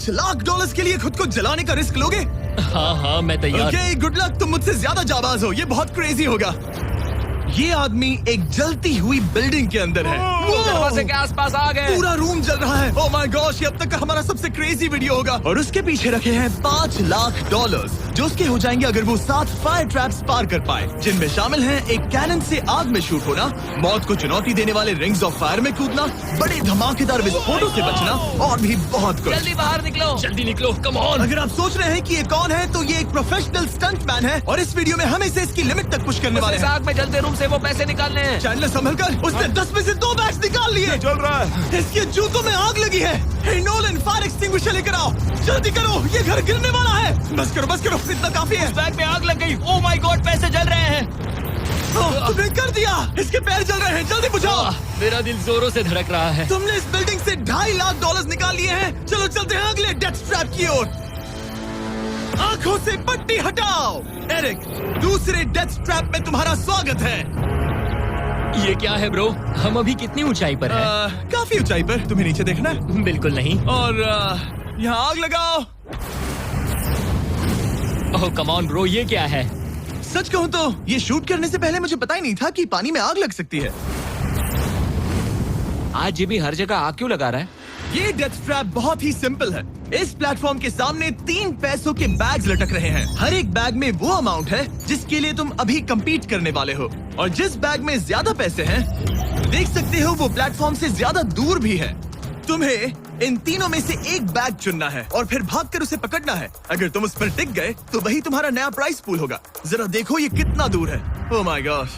$5 लाख के लिए खुद को जलाने का रिस्क लोगे? हाँ मैं तैयार। ओके, गुड लक, तुम मुझसे ज्यादा जाबाज हो, ये बहुत क्रेजी होगा। ये आदमी एक जलती हुई बिल्डिंग के अंदर है। दरवाजे के आसपास आ गए। पूरा रूम जल रहा है। ओह माय गॉश, ये अब तक का हमारा सबसे क्रेजी वीडियो होगा। और उसके पीछे रखे हैं $5 लाख, जो उसके हो जाएंगे अगर वो 7 फायर ट्रैप्स पार कर पाए, जिनमें शामिल हैं एक कैनन से आग में शूट होना, मौत को चुनौती देने वाले रिंग्स ऑफ फायर में कूदना, बड़े धमाकेदार विस्फोटों से बचना और भी बहुत कुछ। जल्दी बाहर निकलो। जल्दी निकलो, कम ऑन। अगर आप सोच रहे हैं कि ये कौन है, तो ये एक प्रोफेशनल स्टंटमैन है और इस वीडियो में हम इसे इसकी लिमिट तक पुश करने वाले इस हैं। आग में जलते रूम से वो पैसे निकालने हैं। चैनल संभल कर, उसने 10 में से 2 बैग्स निकाल लिए। चल रहा है। इसके जूतों में आग लगी है। हे नोलन, फायर एक्सटिंग्विशर लेकर आओ, जल्दी करो, ये घर गिरने वाला है। बस करो, इतना काफी है। बैग में आग लग गई। ओह माय गॉड, पैसे जल रहे हैं। तुमने कर दिया, इसके पैर जल रहे हैं, जल्दी बुझाओ। मेरा दिल जोरों से धड़क रहा है। तुमने इस बिल्डिंग से $2.5 लाख निकाल लिए हैं। चलो चलते हैं अगले डेथ ट्रैप की ओर। आंखों से पट्टी हटाओ। एरिक, दूसरे डेथ ट्रैप में तुम्हारा स्वागत है। ये क्या है ब्रो? हम अभी कितनी ऊंचाई पर हैं? काफी ऊंचाई पर। तुम्हें नीचे देखना है? बिल्कुल नहीं। और यहाँ आग लगाओ। ओह कम ऑन ब्रो, ये क्या है? सच कहूँ तो ये शूट करने से पहले मुझे पता ही नहीं था कि पानी में आग लग सकती है। आज ये भी हर जगह आग क्यों लगा रहा है? ये डेथ ट्रैप बहुत ही सिंपल है। इस प्लेटफॉर्म के सामने 3 पैसों के बैग्स लटक रहे हैं। हर एक बैग में वो अमाउंट है जिसके लिए तुम अभी compete करने वाले हो, और जिस बैग में ज्यादा पैसे हैं, देख सकते हो वो प्लेटफॉर्म से ज्यादा दूर भी है। तुम्हें इन तीनों में से एक बैग चुनना है और फिर भागकर उसे पकड़ना है। अगर तुम उस पर टिक गए तो वही तुम्हारा नया प्राइस पूल होगा। जरा देखो ये कितना दूर है। ओह माय गॉश,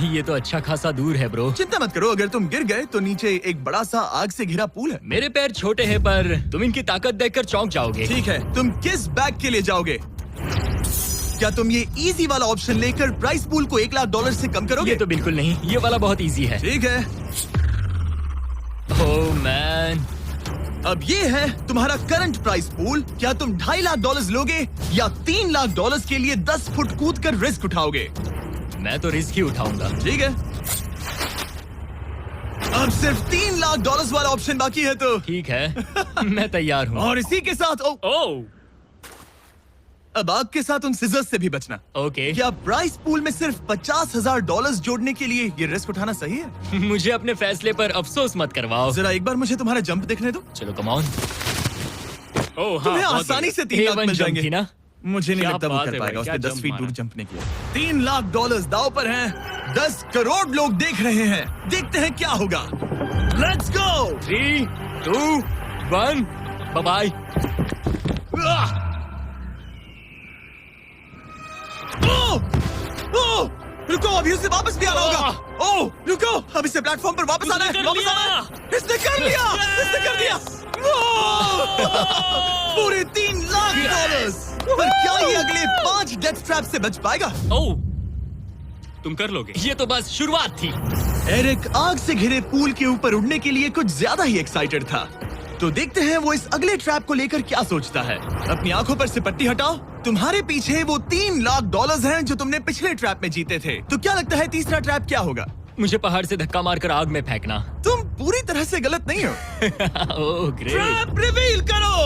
ये तो अच्छा खासा दूर है ब्रो। चिंता मत करो, अगर तुम गिर गए तो नीचे एक बड़ा सा आग से घिरा पूल है। मेरे पैर छोटे हैं पर तुम इनकी ताकत देखकर चौंक जाओगे। ठीक है, तुम किस बैग के लिए जाओगे? क्या तुम ये इजी वाला ऑप्शन लेकर प्राइस पूल को $1 लाख से कम करोगे? ये तो बिल्कुल नहीं, ये वाला बहुत इजी है। ठीक है, ओह मैन, अब ये है तुम्हारा करंट प्राइस पूल। क्या तुम $2.5 लाख लोगे या $3 लाख के लिए 10 फुट कूद कर रिस्क उठाओगे? मैं तो रिस्क ही उठाऊंगा। ठीक है, अब सिर्फ $3 लाख वाला ऑप्शन बाकी है तो ठीक है, मैं तैयार हूँ। और इसी के साथ ओह अब आग के साथ उन सिजर्स से भी बचना। ओके। क्या प्राइस पूल में सिर्फ $50,000 जोड़ने के लिए ये रिस्क उठाना सही है? मुझे अपने फैसले पर अफसोस मत करवाओ। जरा एक बार मुझे तुम्हारा जंप देखने दो। चलो कम ऑन। ओह हाँ, तुम्हें बहुत आसानी बढ़िया। से 3 लाख A1 मिल जंप जाएंगे थी ना? मुझे नहीं क्या लगता वो बात कर है पाएगा। भाई, उसने क्या 10 फीट जंप दूर मारा। जंपने के लिए। $3 लाख दाव पर हैं। 10 करोड़ लोग देख रहे हैं। देखते हैं क्या होगा। Let's go. 3, 2, 1, bye bye. रुको, अभी उसे वापस भी आना होगा। ओह रुको, अब इसे प्लेटफॉर्म पर वापस आना है। वापस आना है। इसने कर लिया, इसने कर दिया। पूरे $3 लाख। पर क्या ये अगले 5 डेथ ट्रैप से बच पाएगा? ओह, तुम कर लोगे। ये तो बस शुरुआत थी। एरिक आग से घिरे पूल के ऊपर उड़ने के लिए कुछ ज्यादा ही एक्साइटेड था। तो देखते हैं वो इस अगले ट्रैप को लेकर क्या सोचता है। अपनी आंखों पर से पट्टी हटाओ। तुम्हारे पीछे वो $3 लाख हैं जो तुमने पिछले ट्रैप में जीते थे। तो क्या लगता है तीसरा ट्रैप क्या होगा? मुझे पहाड़ से धक्का मारकर आग में फेंकना। तुम पूरी तरह से गलत नहीं हो। Oh great. ट्रैप रिवील करो।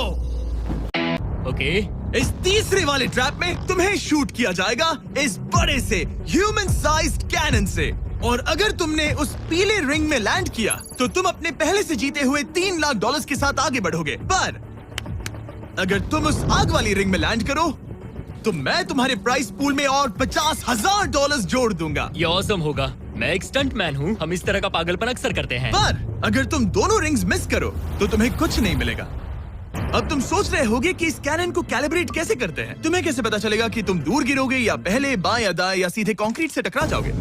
ओके। इस तीसरे वाले ट्रैप में तुम्हें शूट किया जाएगा इस बड़े से ह्यूमन साइज्ड कैनन से, और अगर तुमने उस पीले रिंग में लैंड किया तो तुम अपने पहले से जीते हुए $3 लाख के साथ आगे बढ़ोगे। पर अगर तुम उस आग वाली रिंग में लैंड करो तो मैं तुम्हारे प्राइस पूल में और $50,000 जोड़ दूंगा। ये ऑसम होगा। मैं एक स्टंट मैन हूँ, हम इस तरह का पागलपन अक्सर करते हैं। पर अगर तुम दोनों रिंग्स मिस करो तो तुम्हें कुछ नहीं मिलेगा। अब तुम सोच रहे होगे कि इस कैनन को कैलिब्रेट कैसे करते हैं। तुम्हें कैसे पता चलेगा कि तुम दूर गिरोगे या पहले बाएं या दाएं या सीधे कंक्रीट से टकरा जाओगे?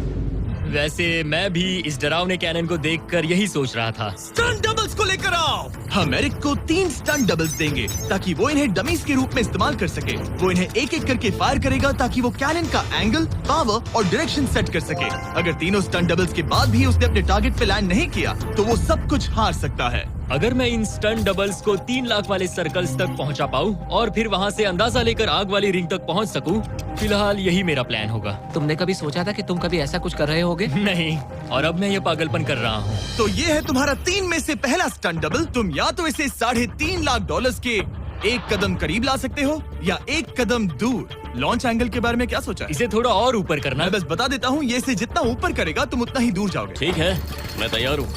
वैसे मैं भी इस डरावने कैनन को देखकर यही सोच रहा था। स्टंट डबल्स को लेकर आओ। हम एरिक को 3 स्टंट डबल्स देंगे ताकि वो इन्हें डमीज के रूप में इस्तेमाल कर सके। वो इन्हें एक एक करके फायर करेगा ताकि वो कैनन का एंगल, पावर और डायरेक्शन सेट कर सके। अगर तीनों स्टंट डबल्स के बाद भी उसने अपने टारगेट पे लैंड नहीं किया तो वो सब कुछ हार सकता है। अगर मैं इन स्टंट डबल्स को 3 लाख वाले सर्कल्स तक पहुंचा पाऊं और फिर वहां से अंदाजा लेकर आग वाली रिंग तक पहुंच सकूं, फिलहाल यही मेरा प्लान होगा। तुमने कभी सोचा था कि तुम कभी ऐसा कुछ कर रहे होगे? नहीं, और अब मैं ये पागलपन कर रहा हूँ। तो ये है तुम्हारा 3 में से पहला स्टंट डबल। तुम या तो इसे $3.5 लाख के एक कदम करीब ला सकते हो या एक कदम दूर। लॉन्च एंगल के बारे में क्या सोचा है? इसे थोड़ा और ऊपर करना। मैं बस बता देता हूँ, ये इसे जितना ऊपर करेगा तुम उतना ही दूर जाओगे। ठीक है, मैं तैयार हूँ।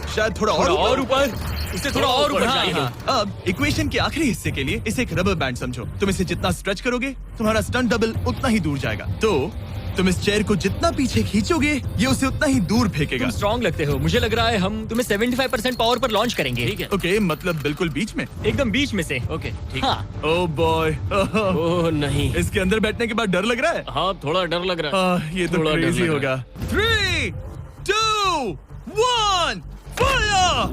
शायद थोड़ा और और ऊपर, इसे थोड़ा और ऊपर हाँ, चाहिए। हाँ। अब इक्वेशन के आखिरी हिस्से के लिए इसे एक रबर बैंड समझो। तुम इसे जितना स्ट्रेच करोगे तुम्हारा स्टंट डबल उतना ही दूर जाएगा। तो तुम इस चेयर को जितना पीछे खींचोगे ये उसे उतना ही दूर फेंकेगा। तुम स्ट्रॉन्ग लगते हो। मुझे लग रहा है हम तुम्हें 75% पावर पर लॉन्च करेंगे। ठीक है, ओके, मतलब बिल्कुल बीच में। एकदम बीच में से। ओके, ठीक। हाँ। ओह बॉय, ओह नहीं, इसके अंदर बैठने के बाद डर लग रहा है। हाँ थोड़ा डर लग रहा है। ये तो थोड़ा डर क्रेजी लग होगा। 3, 2, 1, फायर!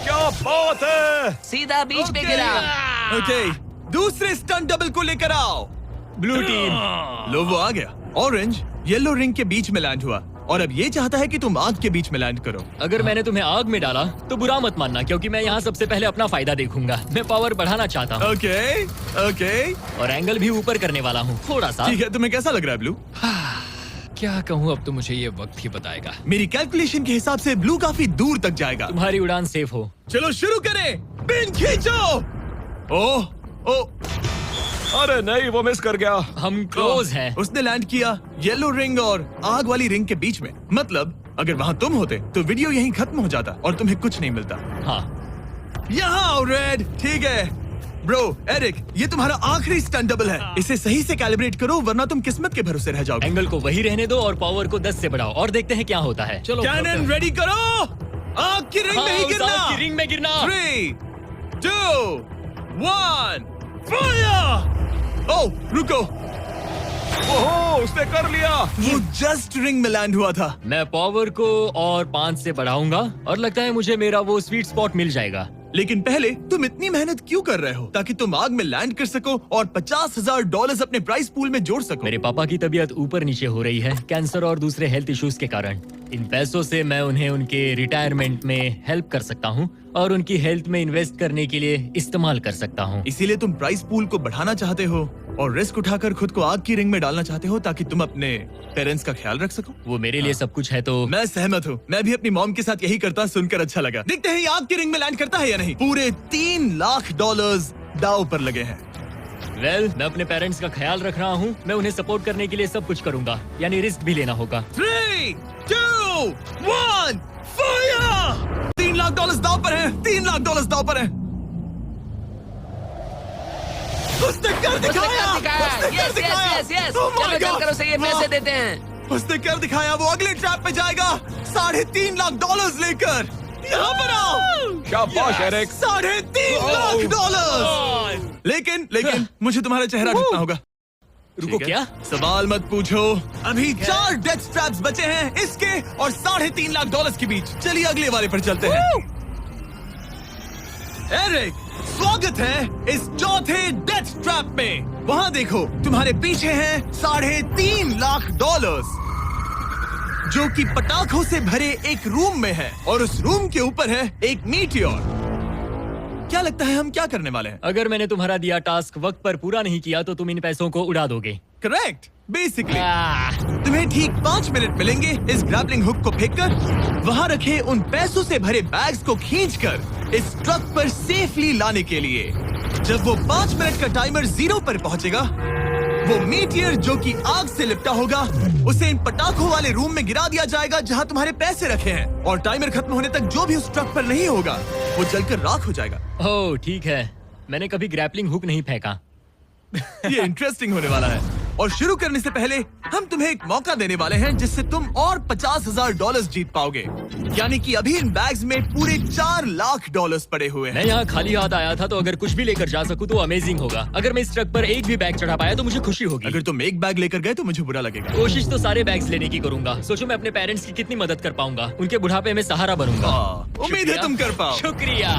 क्या बात है। सीधा बीच में गिरा। ओके, दूसरे स्टंट डबल को लेकर आओ। Blue team. लो वो आ गया। ऑरेंज येलो रिंग के बीच में लैंड हुआ और अब ये चाहता है कि तुम आग के बीच में लैंड करो। अगर मैंने तुम्हें आग में डाला तो बुरा मत मानना, क्योंकि मैं यहाँ सबसे पहले अपना फायदा देखूंगा। मैं पावर बढ़ाना चाहता हूँ ओके ओके, और एंगल भी ऊपर करने वाला हूँ थोड़ा सा। ठीक है, तुम्हें कैसा लग रहा है ब्लू? क्या कहूँ, अब तो मुझे ये वक्त ही बताएगा। मेरी कैलकुलेशन के हिसाब से ब्लू काफी दूर तक जाएगा। तुम्हारी उड़ान सेफ हो। चलो शुरू करें, पिन खींचो। ओह ओह, अरे नहीं, वो मिस कर गया। हम क्लोज हैं। उसने लैंड किया येलो रिंग और आग वाली रिंग के बीच में। मतलब अगर वहाँ तुम होते तो वीडियो यहीं खत्म हो जाता और तुम्हें कुछ नहीं मिलता। हाँ, यहाँ आओ रेड। ठीक है ब्रो, एरिक, ये तुम्हारा आखिरी स्टंट डबल है। इसे सही से कैलिब्रेट करो वरना तुम किस्मत के भरोसे रह जाओगे। एंगल को वही रहने दो और पावर को 10 से बढ़ाओ और देखते हैं क्या होता है। चलो, कैनन रेडी करो। आग की रिंग में ही उस गिरना। आग की रिंग में गिरना। 3, 2, 1, फायर! ओह रुको, ओहो, उसने कर लिया। वो जस्ट रिंग में लैंड हुआ था। मैं पावर को और 5 से बढ़ाऊंगा और लगता है मुझे मेरा वो स्वीट स्पॉट मिल जाएगा। लेकिन पहले तुम इतनी मेहनत क्यों कर रहे हो? ताकि तुम आग में लैंड कर सको और $50,000 अपने प्राइस पूल में जोड़ सको। मेरे पापा की तबीयत ऊपर नीचे हो रही है, कैंसर और दूसरे हेल्थ इश्यूज के कारण। इन पैसों से मैं उन्हें उनके रिटायरमेंट में हेल्प कर सकता हूँ और उनकी हेल्थ में इन्वेस्ट करने के लिए इस्तेमाल कर सकता हूँ। इसीलिए तुम प्राइस पूल को बढ़ाना चाहते हो और रिस्क उठाकर खुद को आग की रिंग में डालना चाहते हो ताकि तुम अपने पेरेंट्स का ख्याल रख सको। वो मेरे लिए सब कुछ है तो मैं सहमत हूँ। मैं भी अपनी मॉम के साथ यही करता, सुनकर अच्छा लगा। देखते हैं ये आग की रिंग में लैंड करता है या नहीं। पूरे $3 लाख दांव पर लगे हैं। मैं अपने पेरेंट्स का ख्याल रख रहा हूँ। मैं उन्हें सपोर्ट करने के लिए सब कुछ करूंगा, यानी रिस्क भी लेना होगा। 3, 2, 1, फायर! $3 लाख दांव पर है। $3 लाख दांव पर है। उसने कर दिखाया। Yes yes yes. Oh my चलो God! चल करो, से ये पैसे देते हैं। उसने कर दिखाया। वो अगले ट्रैप पे जाएगा $3.5 लाख लेकर। यहाँ पर आओ। शाबाश एरिक। $3.5 लाख। लेकिन मुझे तुम्हारा चेहरा ढूंढना होगा। रुको, ठीक है? क्या? सवाल मत पूछो। अभी 4 डेथ स्ट्रैप्स बचे हैं, इसके और $3.5 लाख के बीच। चलिए अगले वाले पर चलते हैं। एरिक, स्वागत है इस चौथे डेथ ट्रैप में। वहाँ देखो, तुम्हारे पीछे है $3.5 लाख, जो कि पटाखों से भरे एक रूम में है और उस रूम के ऊपर है एक मीटियोर। क्या लगता है हम क्या करने वाले हैं? अगर मैंने तुम्हारा दिया टास्क वक्त पर पूरा नहीं किया तो तुम इन पैसों को उड़ा दोगे। करेक्ट। बेसिकली आह, तुम्हें ठीक 5 मिनट मिलेंगे इस ग्रैपलिंग हुक को फेंककर वहां रखे उन पैसों से भरे बैग्स को खींचकर इस ट्रक पर सेफली लाने के लिए। जब वो 5 मिनट का टाइमर 0 पर पहुंचेगा, वो मीटियर जो कि आग से लिपटा होगा उसे इन पटाखों वाले रूम में गिरा दिया जाएगा जहां तुम्हारे पैसे रखे हैं। और टाइमर खत्म होने तक जो भी उस ट्रक पर नहीं होगा वो जलकर राख हो जाएगा। ओह ठीक है, मैंने कभी ग्रैपलिंग हुक नहीं फेंका। ये इंटरेस्टिंग होने वाला है। और शुरू करने से पहले हम तुम्हें एक मौका देने वाले हैं जिससे तुम और $50,000 जीत पाओगे। यानी कि अभी इन बैग्स में पूरे $4 लाख पड़े हुए हैं। मैं यहाँ खाली हाथ आया था, तो अगर कुछ भी लेकर जा सकूं तो अमेजिंग होगा। अगर मैं इस ट्रक पर एक भी बैग चढ़ा पाया तो मुझे खुशी होगी। अगर तुम एक बैग लेकर गए तो मुझे बुरा लगेगा। कोशिश तो सारे बैग्स लेने की करूंगा। सोचो मैं अपने पेरेंट्स की कितनी मदद कर पाऊंगा। उनके बुढ़ापे में सहारा बनूंगा। उम्मीद है शुक्रिया। तुम कर पाओ। शुक्रिया।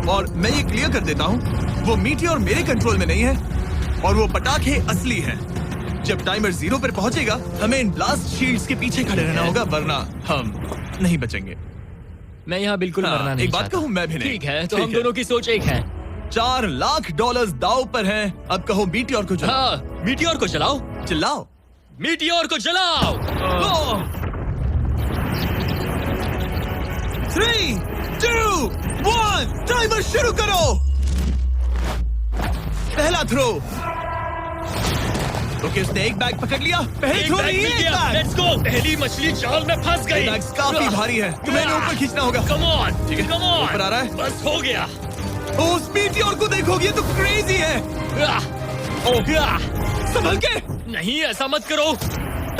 और मैं ये क्लियर कर देता हूँ, वो मीटियोर मेरे कंट्रोल में नहीं है और वो पटाखे असली हैं। जब टाइमर 0 पर पहुंचेगा हमें इन ब्लास्ट शील्ड्स के पीछे खड़े रहना होगा, वरना हम नहीं बचेंगे। मैं यहाँ बिल्कुल मरना नहीं एक बात चाहता। कहूँ, मैं भी नहीं। ठीक है, तो ठीक हम दोनों की सोच एक है। $4 लाख दाव पर हैं। अब कहो मीटियोर को चलाओ। हाँ, मीटियोर को चलाओ। चिल्लाओ। मीटियोर को चलाओ। 3, 2, 1 टाइमर शुरू करो। पहला थ्रो। ओके, उसने एक बैग पकड़ लिया। पहले थ्रो में ही एक बैग। Let's go. पहली मछली जाल में फंस गई। बैग्स काफी भारी है, तुम्हें इन्हें ऊपर खींचना होगा। कम ऑन, ठीक है, कम ऑन। ऊपर आ रहा है। बस हो गया। ओ, मीटियोर को देखोगे, ये तो क्रेजी है। संभल के। नहीं, ऐसा मत करो।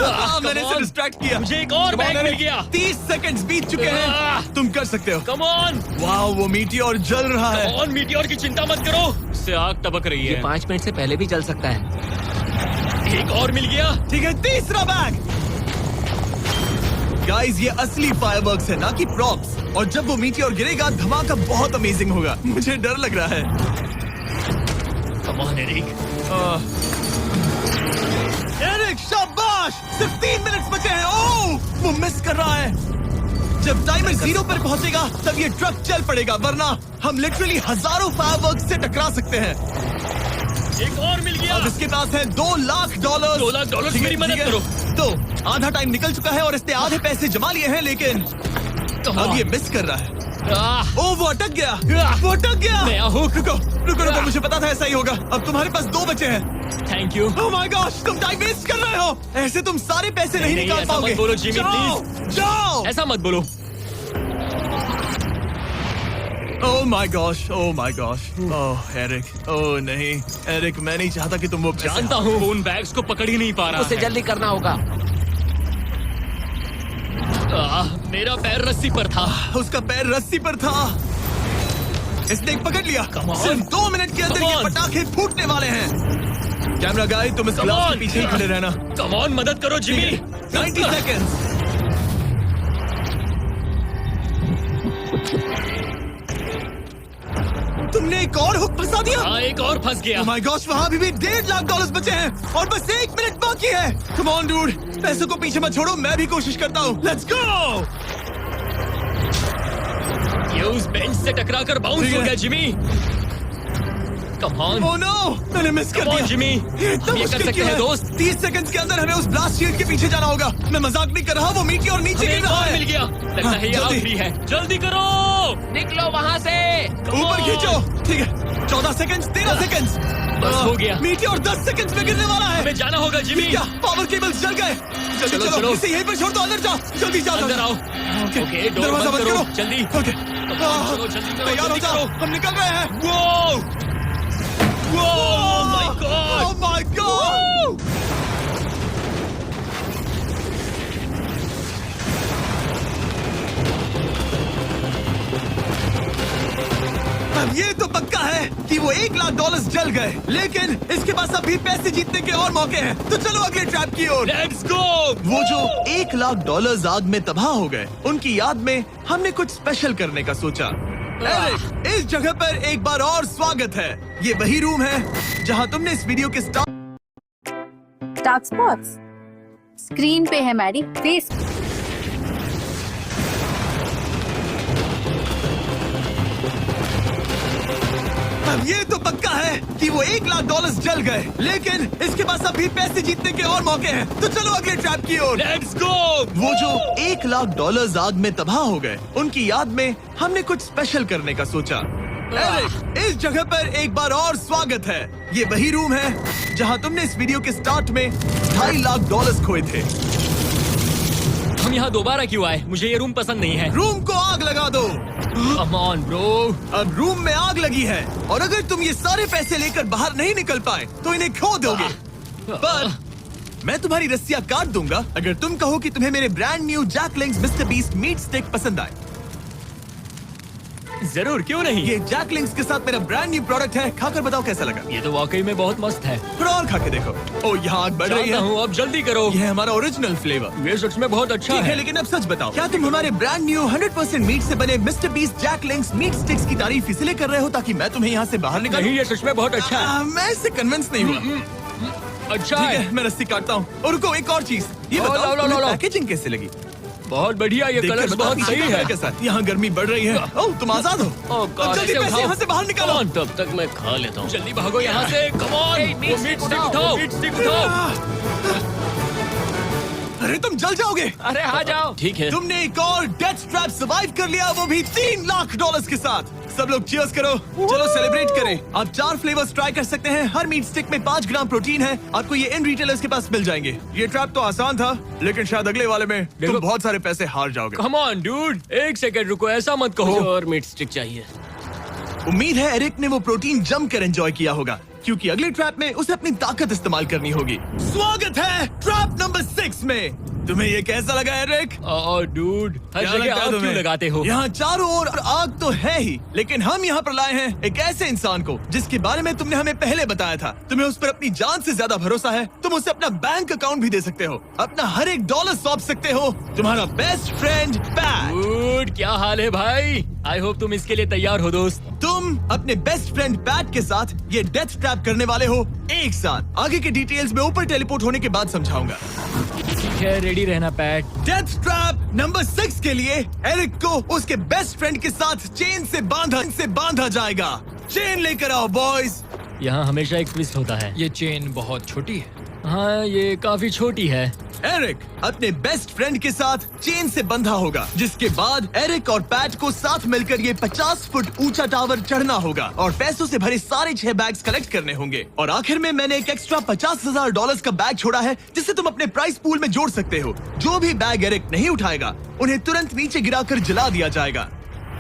मैंने इसे डिस्ट्रैक्ट किया। मुझे एक और बैग मिल गया। 30 सेकंड्स बीत चुके हैं। तुम कर सकते हो। कम ऑन, वाह, वो मीटियोर जल रहा है। ऑन मीटियोर की चिंता मत करो। इससे आग टपक रही ये है। 5 मिनट से पहले भी जल सकता है। एक और मिल गया। ठीक है, तीसरा बैग। गाइस, ये असली फायरवर्क्स है, ना कि प्रॉप्स। और जब वो मीटियोर गिरेगा, धमाका बहुत अमेजिंग होगा। मुझे डर लग रहा है। Come on Eric. एरिक, शाबाश! सिर्फ 3 मिनट्स बचे हैं। ओह, वो मिस कर रहा है। जब टाइमर 0 पर पहुंचेगा, तब ये ट्रक चल पड़ेगा, वरना हम लिटरली हजारों फायरवर्क्स से टकरा सकते हैं। एक और मिल गया। अब इसके पास है $2 लाख। $2 लाख ठीक है, मेरी मदद ठीक है। करो। तो आधा टाइम निकल चुका है और इसने आधे पैसे जमा लिए हैं, लेकिन अब ये मिस कर रहा है। ओह, वो अटक गया। वो अटक गया। नया हुक। रुको रुको रुको, मुझे पता था ऐसा ही होगा। अब तुम्हारे पास 2 बचे हैं। Thank you. Oh my gosh, तुम टाइम वेस्ट कर रहे हो। ऐसे तुम सारे पैसे नहीं निकाल ऐसा पाओगे। मत बोलो, जिमी, जाओ, जाओ। ऐसा मत बोलो। Oh my gosh, oh my gosh. Oh Eric, oh नहीं एरिक, मैं नहीं चाहता कि तुम वो पैसे जानता हूँ उन बैग्स को पकड़ ही नहीं पा रहा उसे है। जल्दी करना होगा। मेरा पैर रस्सी पर था। उसका पैर रस्सी पर था। इसने एक पकड़ लिया। Come on. सिर्फ 2 मिनट के अंदर Come ये on. पटाखे फूटने वाले हैं। कैमरा गाय, तुम इस Come ग्लास के on. पीछे ही खड़े रहना। कम ऑन, मदद करो जिमी। 90 सेकेंड्स। तुमने एक और हुक फंसा दिया। हाँ, एक और फंस गया। Oh my gosh, वहाँ अभी भी $1.5 लाख बचे हैं और बस 1 मिनट बाकी है। Come on, dude, पैसों को पीछे मत छोड़ो, मैं भी कोशिश करता हूँ। Let's go! ये उस बेंच से टकराकर बाउंस ठीक हो है। गया Jimmy. Come on. Oh no, मैंने मिस कर Come on, दिया। जिमी। ये इतना हम ये कर मुश्किल सकते क्यों हैं, है? दोस्त। 30 सेकंड्स के अंदर हमें उस ब्लास्ट शील्ड के पीछे जाना होगा। मैं मजाक नहीं कर रहा, वो मीटी और नीचे हमें गिर एक रहा और है। मिल गया। लगता है ये जल्दी। आखिरी है। जल्दी करो। निकलो वहाँ से। Come ऊपर on. खींचो। ठीक है, 14 सेकंड्स, 13 सेकंड्स। बस हो गया। मीटी और 10 सेकंड्स में गिरने वाला है। हमें जाना होगा जिमी। क्या पावर केबल्स जल गए? जल्दी चलो, चलो, चलो। इसे यहीं पर छोड़ दो, अंदर जाओ। जल्दी जाओ, अंदर आओ। ओके, ओके, डोर दरवाजा बंद बंद करो। करो। जल्दी। ओके, चलो, जल्दी करो, तैयार हो जल्दी जाओ, करो। हम निकल रहे हैं। वो Oh my God! Oh my God! अब ये तो पक्का है कि वो $1 लाख जल गए, लेकिन इसके पास अभी पैसे जीतने के और मौके हैं। तो चलो अगले ट्रैप की ओर। Let's go! वो जो $1 लाख आग में तबाह हो गए, उनकी याद में हमने कुछ स्पेशल करने का सोचा। एरिक, इस जगह पर एक बार और स्वागत है। ये वही रूम है जहां तुमने इस वीडियो के डार्क स्पॉट्स स्क्रीन पे है मैरी फेस। अब ये तो पक्का है कि वो $1 लाख जल गए, लेकिन इसके पास अभी पैसे जीतने के और मौके हैं। तो चलो अगले ट्रैप की ओर। Let's go! वो जो $1 लाख आग में तबाह हो गए, उनकी याद में हमने कुछ स्पेशल करने का सोचा। एरिक, इस जगह पर एक बार और स्वागत है। ये वही रूम है जहां तुमने इस वीडियो के स्टार्ट में $2.5 लाख खोए थे। हम यहाँ दोबारा क्यों आए? मुझे ये रूम पसंद नहीं है। रूम को आग लगा दो। Come on, bro. अब रूम में आग लगी है और अगर तुम ये सारे पैसे लेकर बाहर नहीं निकल पाए तो इन्हें खो दोगे। पर मैं तुम्हारी रस्सियां काट दूंगा अगर तुम कहो कि तुम्हें मेरे brand new Jack Link's Mister Beast meat stick पसंद आए। जरूर, क्यों नहीं? ये जैक लिंक्स के साथ मेरा ब्रांड न्यू प्रोडक्ट है, खाकर बताओ कैसा लगा। ये तो वाकई में बहुत मस्त है। थोड़ा और खा के देखो। ओ, यहाँ आग बढ़ रही जानता है। हूँ, अब जल्दी करो। ये है हमारा ओरिजिनल फ्लेवर। ये सच में बहुत अच्छा ठीक है, है। लेकिन अब सच बताओ, क्या तुम हमारे ब्रांड न्यू 100% मीट से बने Mister Beast Jack Link's meat sticks की तारीफ इसलिए कर रहे हो ताकि मैं तुम्हें यहाँ से बाहर निकालूं? नहीं, ये सच में बहुत अच्छा है। मैं इससे कन्विंस नहीं हुआ। अच्छा ठीक है। है, मैं रस्सी काटता हूँ। और रुको, एक और चीज, ये लो, लो, बताओ लो, तुम्हें लो। पैकेजिंग कैसे लगी? बहुत बढ़िया, ये देखकर कलर्स बताओ बहुत पीछे सही कैमरा है। के साथ। यहाँ गर्मी बढ़ रही है। ओह, तुम आजाद हो। Oh God, अब जल्दी इसे पैसे उठाओ। यहाँ से बाहर निकालो। Come on, तब तक मैं खा लेता हूँ। जल्दी भागो यहाँ से। Come on, Hey, meat वो मीट stick स्टिक उठाओ। उठाओ। मीट स्टिक उठाओ। अरे तुम जल जाओगे। अरे आ जाओ। ठीक है। तुमने एक और डेथ ट्रैप सर्वाइव कर लिया, वो भी $3 लाख के साथ। सब लोग चीयर्स करो। चलो सेलिब्रेट करें। आप 4 फ्लेवर्स ट्राई कर सकते हैं। हर मीट स्टिक में 5 ग्राम प्रोटीन है। आपको ये इन रिटेलर्स के पास मिल जाएंगे। ये ट्रैप तो आसान था, लेकिन शायद अगले वाले में तुम देखो। बहुत सारे पैसे हार जाओगे। कम ऑन डूड, एक सेकंड रुको, ऐसा मत कहो। और मीट स्टिक चाहिए। उम्मीद है एरिक ने वो प्रोटीन जमकर एंजॉय किया होगा, क्योंकि अगले ट्रैप में उसे अपनी ताकत इस्तेमाल करनी होगी। स्वागत है ट्रैप नंबर 6 में। तुम्हें ये कैसा लगा एरिक? डूड, हर क्या जगह लगता है आग क्यों तुम्हें? लगाते हो? यहाँ चारों ओर आग तो है ही, लेकिन हम यहाँ पर लाए हैं एक ऐसे इंसान को जिसके बारे में तुमने हमें पहले बताया था। तुम्हें उस पर अपनी जान से ज्यादा भरोसा है। तुम उसे अपना बैंक अकाउंट भी दे सकते हो, अपना हर एक डॉलर सौंप सकते हो। तुम्हारा बेस्ट फ्रेंड पैट। डूड, क्या हाल है भाई? आई होप तुम इसके लिए तैयार हो दोस्त। तुम अपने बेस्ट फ्रेंड पैट के साथ ये डेथ ट्रैप करने वाले हो एक साथ। आगे के डिटेल्स में ऊपर टेलीपोर्ट होने के बाद समझाऊंगा। ठीक है, रेडी रहना पैट। डेथ ट्रैप नंबर 6 के लिए एरिक को उसके बेस्ट फ्रेंड के साथ चेन से बांधा जाएगा। चेन लेकर आओ बॉयज। यहाँ हमेशा एक ट्विस्ट होता है। ये चेन बहुत छोटी है। हाँ, ये काफी छोटी है। एरिक अपने बेस्ट फ्रेंड के साथ चेन से बंधा होगा, जिसके बाद एरिक और पैट को साथ मिलकर ये 50 फुट ऊंचा टावर चढ़ना होगा और पैसों से भरे सारे 6 बैग्स कलेक्ट करने होंगे। और आखिर में मैंने एक एक्स्ट्रा $50,000 का बैग छोड़ा है, जिसे तुम अपने प्राइस पूल में जोड़ सकते हो। जो भी बैग एरिक नहीं उठाएगा, उन्हें तुरंत नीचे गिराकर जला दिया जाएगा।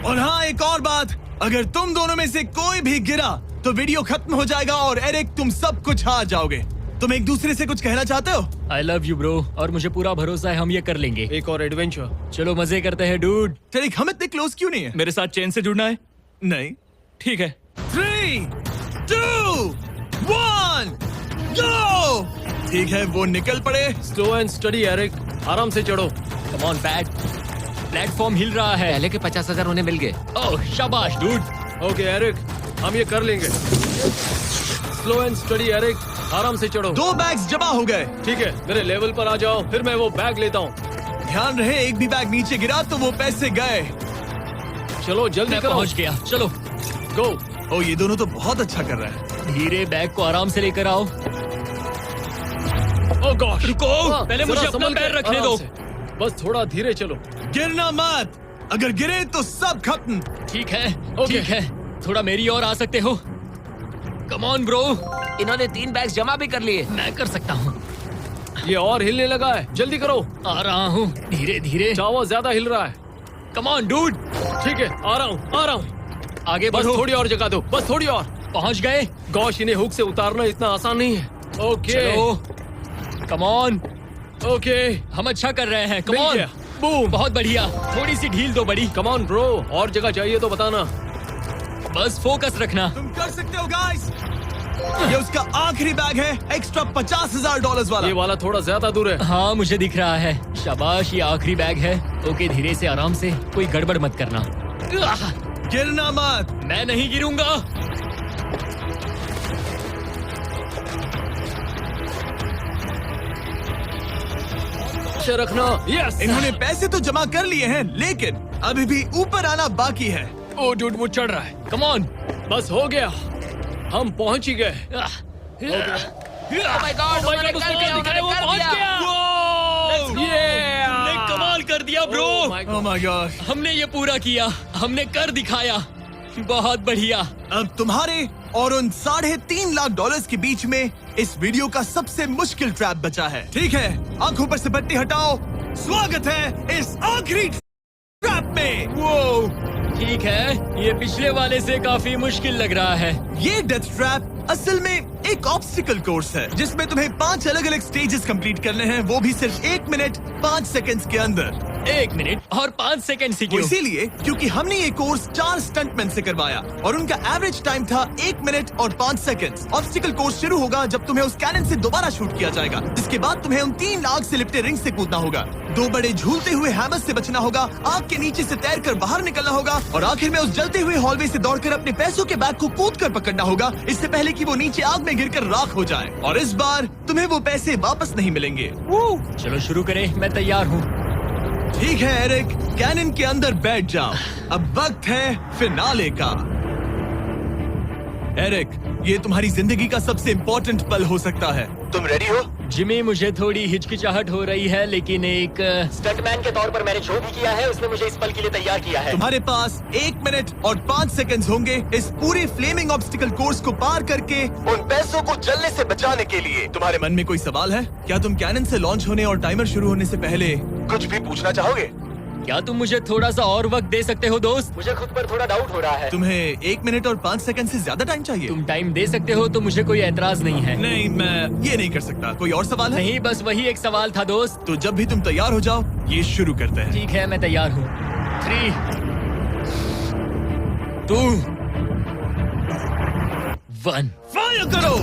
और हाँ, एक और बात, अगर तुम दोनों में से कोई भी गिरा तो वीडियो खत्म हो जाएगा और एरिक तुम सब कुछ हार जाओगे। तुम एक दूसरे से कुछ कहना चाहते हो? आई लव यू ब्रो, और मुझे पूरा भरोसा है हम ये कर लेंगे। एक और एडवेंचर। चलो मजे करते हैं डूड। तेरे हम इतने क्लोज क्यों नहीं है? मेरे साथ चेन से जुड़ना है? नहीं। ठीक है। 3, 2, 1, गो! ठीक है, वो निकल पड़े। स्लो एंड स्टडी एरिक, आराम से चढ़ो। कम ऑन पैट, प्लेटफॉर्म हिल रहा है। पहले के 50,000 उन्हें मिल गए। ओह शाबाश डूड। ओके एरिक, हम ये कर लेंगे। स्लो एंड स्टडी एरिक, आराम से चढ़ो। 2 बैग्स जमा हो गए। ठीक है, मेरे लेवल पर आ जाओ, फिर मैं वो बैग लेता हूँ। ध्यान रहे, एक भी बैग नीचे गिरा तो वो पैसे गए। चलो जल्दी मैं करो। पहुंच गया, चलो। गो। ओ, ये दोनों तो बहुत अच्छा कर रहे हैं। धीरे बैग को आराम से लेकर आओ। ओह गॉश, रुको, पहले मुझे जरा अपना संभल के, पैर रखने आराम दो। से। बस थोड़ा धीरे चलो। गिरना मत, अगर गिरे तो सब खत्म। ठीक है, ओके। ठीक है, थोड़ा मेरी ओर आ सकते हो? कम ऑन ब्रो, इन्होंने 3 बैग्स जमा भी कर लिए। मैं कर सकता हूँ। ये और हिलने लगा है, जल्दी करो। आ रहा हूँ, धीरे धीरे। चावा ज्यादा हिल रहा है। कम ऑन डूड, ठीक है, आ रहा हूँ। आगे बस बढ़ो। थोड़ी और जगह दो, बस थोड़ी और। पहुंच गए। गॉश, इन्हें हुक से उतारना इतना आसान नहीं है। ओके चलो, कम ऑन, ओके, हम अच्छा कर रहे हैं। कम मिल ऑन, गया। बूम। बहुत बढ़िया। थोड़ी सी ढील दो बड़ी। कम ऑन ब्रो, और जगह चाहिए तो बताना। बस फोकस रखना। तुम कर सकते हो गाइस। ये उसका आखिरी बैग है, एक्स्ट्रा $50,000 वाला। ये वाला थोड़ा ज्यादा दूर है। हाँ, मुझे दिख रहा है। शाबाश, ये आखिरी बैग है। ओके, धीरे से, आराम से, कोई गड़बड़ मत करना। आह, गिरना मत। मैं नहीं गिरूंगा। से रखना। यस। इन्होंने पैसे तो जमा कर लिए हैं, लेकिन अभी भी ऊपर आना बाकी है। ओ डूड, वो चढ़ रहा है। Come on. बस हो गया, हम पहुंच ही गए। Oh my God, उन्होंने कर दिया, उन्होंने वो कर पहुंच दिया। गया। Yeah! हमने कमाल कर दिया bro. Oh my God. Oh my God! हमने ये पूरा किया, हमने कर दिखाया। बहुत बढ़िया। अब तुम्हारे और उन $3.5 लाख के बीच में इस वीडियो का सबसे मुश्किल ट्रैप बचा है। ठीक है, आंखों पर से पट्टी हटाओ। स्वागत है इस आखिरी ट्रैप में। वो ठीक है, ये पिछले वाले से काफी मुश्किल लग रहा है। ये डेथ ट्रैप असल में एक ऑब्स्टिकल कोर्स है, जिसमें तुम्हें 5 अलग अलग स्टेजेस कंप्लीट करने हैं, वो भी सिर्फ 1 मिनट 5 सेकंड्स के अंदर। 1 मिनट और 5 सेकंड से वो क्यों? इसीलिए क्योंकि हमने ये कोर्स 4 स्टंटमैन से करवाया और उनका एवरेज टाइम था 1 मिनट और 5 सेकंड्स। ऑब्स्टिकल कोर्स शुरू होगा जब तुम्हें उस कैनन से दोबारा शूट किया जाएगा, जिसके बाद तुम्हें उन 3 आग से लिपटे रिंग से कूदना होगा, 2 बड़े झूलते हुए हैमर से बचना होगा, आग के नीचे से तैरकर बाहर निकलना होगा और आखिर में उस जलते हुए हॉलवे से दौड़कर अपने पैसों के बैग को कूदकर पकड़ना होगा, इससे पहले कि वो नीचे आग में गिरकर राख हो जाए। और इस बार तुम्हें वो पैसे वापस नहीं मिलेंगे। चलो शुरू करें, मैं तैयार हूँ। ठीक है एरिक, कैनन के अंदर बैठ जाओ। अब वक्त है फिनाले का। एरिक, ये तुम्हारी जिंदगी का सबसे इम्पोर्टेंट पल हो सकता है। तुम रेडी हो? जिमी, मुझे थोड़ी हिचकिचाहट हो रही है, लेकिन एक स्टंटमैन के तौर पर मैंने जो भी किया है उसने मुझे इस पल के लिए तैयार किया है। तुम्हारे पास 1 मिनट और 5 सेकंड्स होंगे इस पूरे फ्लेमिंग ऑब्स्टिकल कोर्स को पार करके उन पैसों को जलने से बचाने के लिए। तुम्हारे मन में कोई सवाल है? क्या तुम कैनन से लॉन्च होने और टाइमर शुरू होने से पहले कुछ भी पूछना चाहोगे? क्या तुम मुझे थोड़ा सा और वक्त दे सकते हो दोस्त? मुझे खुद पर थोड़ा डाउट हो रहा है। तुम्हें 1 मिनट और 5 सेकंड से ज्यादा टाइम चाहिए? तुम टाइम दे सकते हो तो मुझे कोई एतराज नहीं है। नहीं, मैं ये नहीं कर सकता। कोई और सवाल है? नहीं, बस वही एक सवाल था दोस्त। तो जब भी तुम तैयार हो जाओ, ये शुरू करते हैं। ठीक है, मैं तैयार हूँ। 3, 2, 1। फायर करो!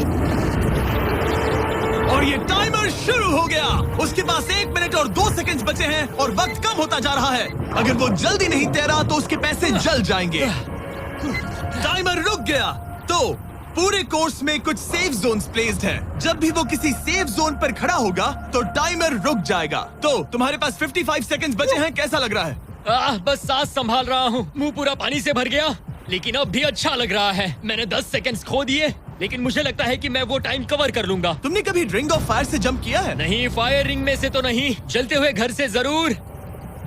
और ये टाइमर शुरू हो गया। उसके पास 1 मिनट और 2 सेकंड्स बचे हैं और वक्त कम होता जा रहा है। अगर वो जल्दी नहीं तैरा तो उसके पैसे जल जाएंगे। टाइमर रुक गया। तो पूरे कोर्स में कुछ सेफ जोन्स प्लेस्ड हैं। जब भी वो किसी सेफ जोन पर खड़ा होगा तो टाइमर रुक जाएगा। तो तुम्हारे पास 55 सेकंड्स बचे हैं। कैसा लग रहा है? बस सांस संभाल रहा हूँ। मुंह पूरा पानी से भर गया, लेकिन अब भी अच्छा लग रहा है। मैंने 10 सेकंड्स खो दिए, लेकिन मुझे लगता है कि मैं वो टाइम कवर कर लूंगा। तुमने कभी रिंग ऑफ फायर से जंप किया है? नहीं, फायर रिंग में से तो नहीं, जलते हुए घर से जरूर।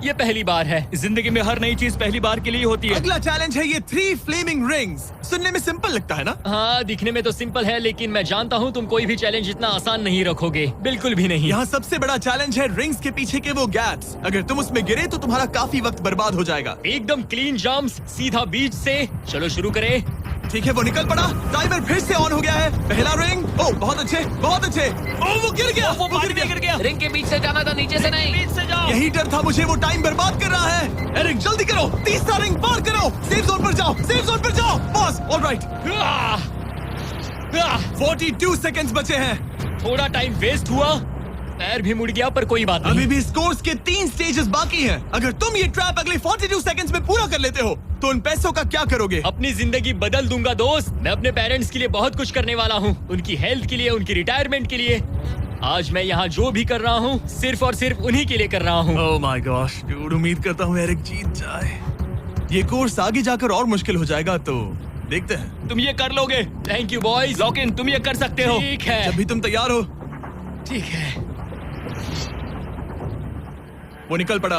ये पहली बार है। जिंदगी में हर नई चीज पहली बार के लिए होती है। अगला चैलेंज है ये 3 फ्लेमिंग रिंग्स। सुनने में सिंपल लगता है ना? हाँ, दिखने में तो सिंपल है, लेकिन मैं जानता हूँ तुम कोई भी चैलेंज इतना आसान नहीं रखोगे। बिल्कुल भी नहीं। यहाँ सबसे बड़ा चैलेंज है रिंग्स के पीछे के वो गैप्स। अगर तुम उसमें गिरे तो तुम्हारा काफी वक्त बर्बाद हो जाएगा। एकदम क्लीन जंप्स, सीधा बीच से। चलो शुरू करें। ठीक है, वो निकल पड़ा। टाइमर फिर से ऑन हो गया है। पहला रिंग। ओह, बहुत अच्छे, बहुत अच्छे। ओह, वो गिर गया। वो पानी में गिर गया। रिंग के बीच से जाना था, नीचे से नहीं। बीच से जाओ। यही डर था मुझे, वो टाइम बर्बाद कर रहा है। एरिक, जल्दी करो। तीसरा रिंग पार करो। सेफ जोन पर जाओ, सेफ जोन पर जाओ। Boss, alright. 42 सेकंड्स बचे हैं। थोड़ा टाइम वेस्ट हुआ, पैर भी मुड़ गया, पर कोई बात नहीं। अभी भी स्कोर्स के 3 स्टेजेस बाकी हैं। अगर तुम ये ट्रैप अगले 42 सेकंड्स में पूरा कर लेते हो तो उन पैसों का क्या करोगे? अपनी जिंदगी बदल दूंगा दोस्त। मैं अपने पेरेंट्स के लिए बहुत कुछ करने वाला हूँ, उनकी हेल्थ के लिए, उनकी रिटायरमेंट के लिए। आज मैं यहाँ जो भी कर रहा हूँ सिर्फ और सिर्फ उन्हीं के लिए कर रहा हूँ। ओह माय गॉश, डूड, उम्मीद करता हूँ एरिक जीत जाए। ये कोर्स आगे जाकर और मुश्किल हो जाएगा, तो देखते हैं। तुम ये कर लोगे। Thank you boys. Lock in, तुम ये कर सकते हो। ठीक है, जब भी तुम तैयार हो। ठीक है। वो निकल पड़ा।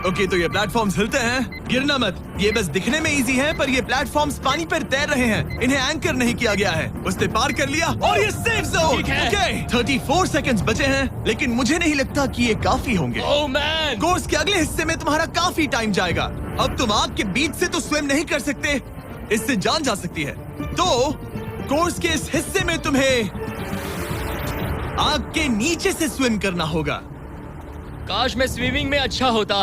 ओके, तो ये प्लेटफॉर्म्स हिलते हैं। गिरना मत। ये बस दिखने में इजी है, पर ये प्लेटफॉर्म्स पानी पर तैर रहे हैं। इन्हें एंकर नहीं किया गया है। उसने पार कर लिया और ये सेफ जोन। ठीक है। ओके, 34 सेकंड्स बचे हैं, लेकिन मुझे नहीं लगता कि ये काफी होंगे। ओह मैन, कोर्स के अगले हिस्से में तुम्हारा काफी टाइम जाएगा। अब तुम आग के बीच से तो स्विम नहीं कर सकते, इससे जान जा सकती है। तो कोर्स के इस हिस्से में तुम्हें आग के नीचे से स्विम करना होगा। काश मैं स्विमिंग में अच्छा होता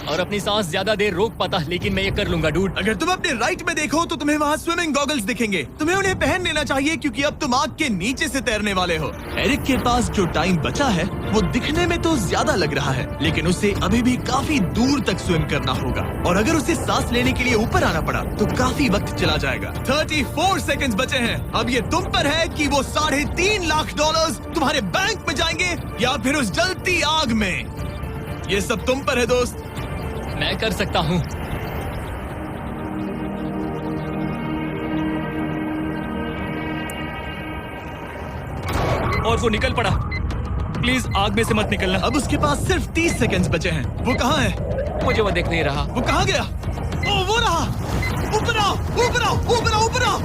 और अपनी सांस ज्यादा देर रोक पाता, लेकिन मैं ये कर लूंगा डूड। अगर तुम अपने राइट में देखो तो तुम्हें वहाँ स्विमिंग गॉगल्स दिखेंगे। तुम्हें उन्हें पहन लेना चाहिए, क्योंकि अब तुम आग के नीचे से तैरने वाले हो। एरिक के पास जो टाइम बचा है वो दिखने में तो ज्यादा लग रहा है, लेकिन उसे अभी भी काफी दूर तक स्विम करना होगा। और अगर उसे सांस लेने के लिए ऊपर आना पड़ा तो काफी वक्त चला जाएगा। 34 सेकंड्स बचे हैं। अब ये तुम पर है कि वो $3.5 लाख तुम्हारे बैंक में जाएंगे या फिर उस जलती आग में। ये सब तुम पर है दोस्त। मैं कर सकता हूँ। और वो निकल पड़ा। प्लीज आग में से मत निकलना। अब उसके पास सिर्फ 30 सेकंड्स बचे हैं। वो कहाँ है? मुझे वो दिख नहीं रहा। वो कहाँ गया? ओ, वो रहा। ऊपर आओ, ऊपर आओ, ऊपर आओ, ऊपर आओ।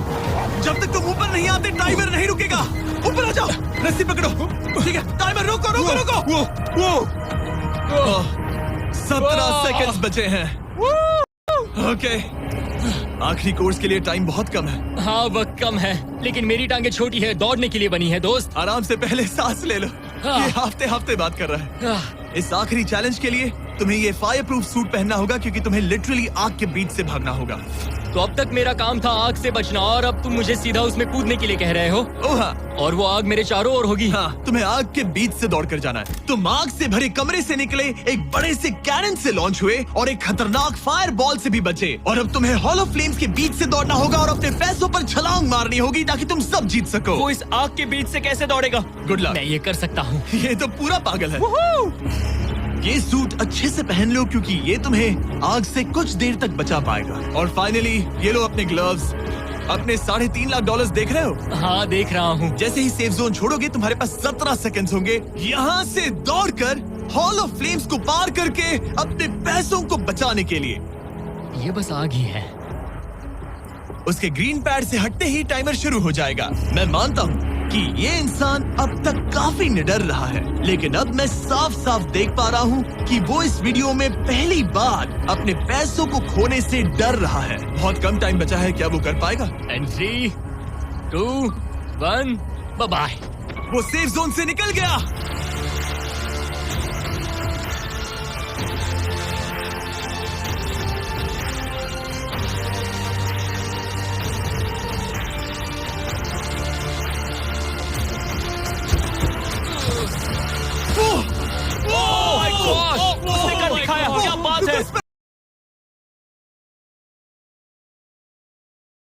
जब तक तुम ऊपर नहीं आते टाइमर नहीं रुकेगा। ऊपर आ जाओ, रस्सी पकड़ो। ठीक है, टाइमर रोको, रोको, रोको। वो 17 सेकंड्स बचे हैं। ओके, आखिरी कोर्स के लिए टाइम बहुत कम है। हाँ, वक्त कम है, लेकिन मेरी टांगे छोटी है, दौड़ने के लिए बनी है दोस्त। आराम से पहले सांस ले लो। ये हफ्ते हफ्ते बात कर रहा है। इस आखिरी चैलेंज के लिए तुम्हें ये फायर प्रूफ सूट पहनना होगा, क्योंकि तुम्हें लिटरली आग के बीच से भागना होगा। तो अब तक मेरा काम था आग से बचना, और अब तुम मुझे सीधा उसमें कूदने के लिए कह रहे हो। ओह हाँ, और वो आग मेरे चारों ओर होगी। हाँ, तुम्हें आग के बीच से दौड़ कर जाना है। तुम आग से भरे कमरे से निकले, एक बड़े से कैनन से लॉन्च हुए और एक खतरनाक फायर बॉल से भी बचे। और अब तुम्हें हॉलो फ्लेम्स के बीच से दौड़ना होगा और अपने पैसों पर छलांग मारनी होगी ताकि तुम सब जीत सको। वो इस आग के बीच से कैसे दौड़ेगा? Good luck. मैं ये कर सकता हूँ। ये तो पूरा पागल है। ये सूट अच्छे से पहन लो, क्योंकि ये तुम्हें आग से कुछ देर तक बचा पाएगा। और फाइनली ये लो अपने ग्लव्स। अपने $3.5 लाख देख रहे हो? हाँ, देख रहा हूँ। जैसे ही सेफ जोन छोड़ोगे तुम्हारे पास 17 सेकंड्स होंगे यहाँ से दौड़कर हॉल ऑफ फ्लेम्स को पार करके अपने पैसों को बचाने के लिए। ये बस आग ही है। उसके ग्रीन पैड से हटते ही टाइमर शुरू हो जाएगा। मैं मानता हूँ कि ये इंसान अब तक काफी निडर रहा है, लेकिन अब मैं साफ साफ देख पा रहा हूँ कि वो इस वीडियो में पहली बार अपने पैसों को खोने से डर रहा है। बहुत कम टाइम बचा है, क्या वो कर पाएगा? And 3, 2, 1, bye bye. वो सेफ जोन से निकल गया।